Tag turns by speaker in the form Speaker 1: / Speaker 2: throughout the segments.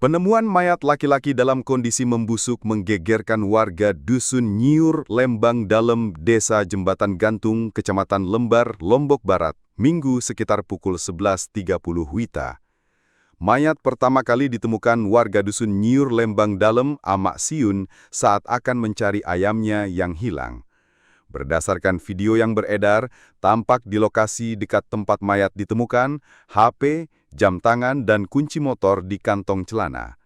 Speaker 1: Penemuan mayat laki-laki dalam kondisi membusuk menggegerkan warga Dusun Nyiur, Lembang Dalem, Desa Jembatan Gantung, Kecamatan Lembar, Lombok Barat, Minggu sekitar pukul 11.30 WITA. Mayat pertama kali ditemukan warga Dusun Nyiur, Lembang Dalem, Amak Siun, saat akan mencari ayamnya yang hilang. Berdasarkan video yang beredar, tampak di lokasi dekat tempat mayat ditemukan, HP, jam tangan, dan kunci motor di kantong celana.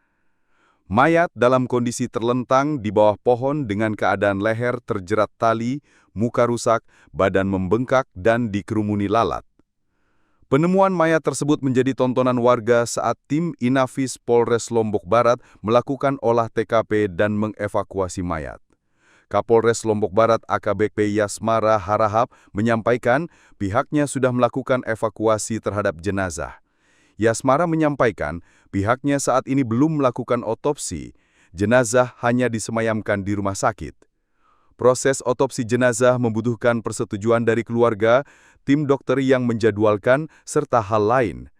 Speaker 1: Mayat dalam kondisi terlentang di bawah pohon dengan keadaan leher terjerat tali, muka rusak, badan membengkak, dan dikerumuni lalat. Penemuan mayat tersebut menjadi tontonan warga saat tim Inafis Polres Lombok Barat melakukan olah TKP dan mengevakuasi mayat. Kapolres Lombok Barat AKBP Yasmara Harahap menyampaikan pihaknya sudah melakukan evakuasi terhadap jenazah. Yasmara menyampaikan pihaknya saat ini belum melakukan otopsi, jenazah hanya disemayamkan di rumah sakit. Proses otopsi jenazah membutuhkan persetujuan dari keluarga, tim dokter yang menjadwalkan, serta hal lain.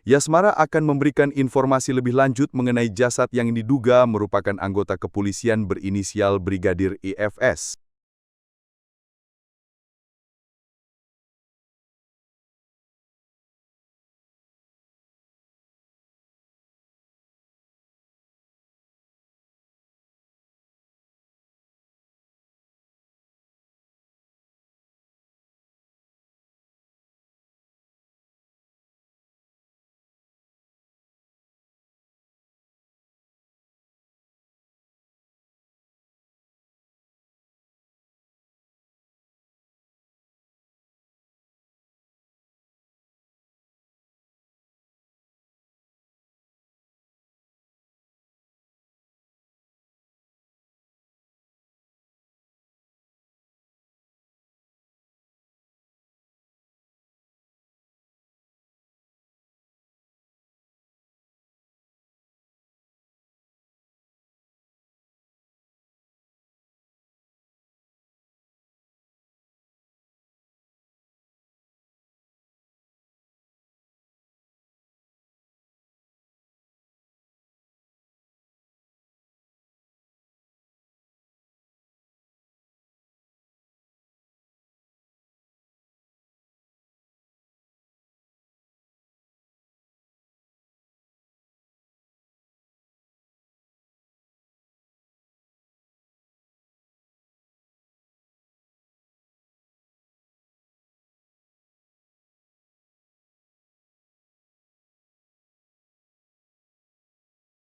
Speaker 1: Yasmara akan memberikan informasi lebih lanjut mengenai jasad yang diduga merupakan anggota kepolisian berinisial Brigadir IFS.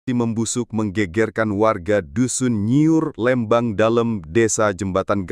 Speaker 1: Membusuk menggegerkan warga Dusun Nyiur, Lembang Dalem, Desa Jembatan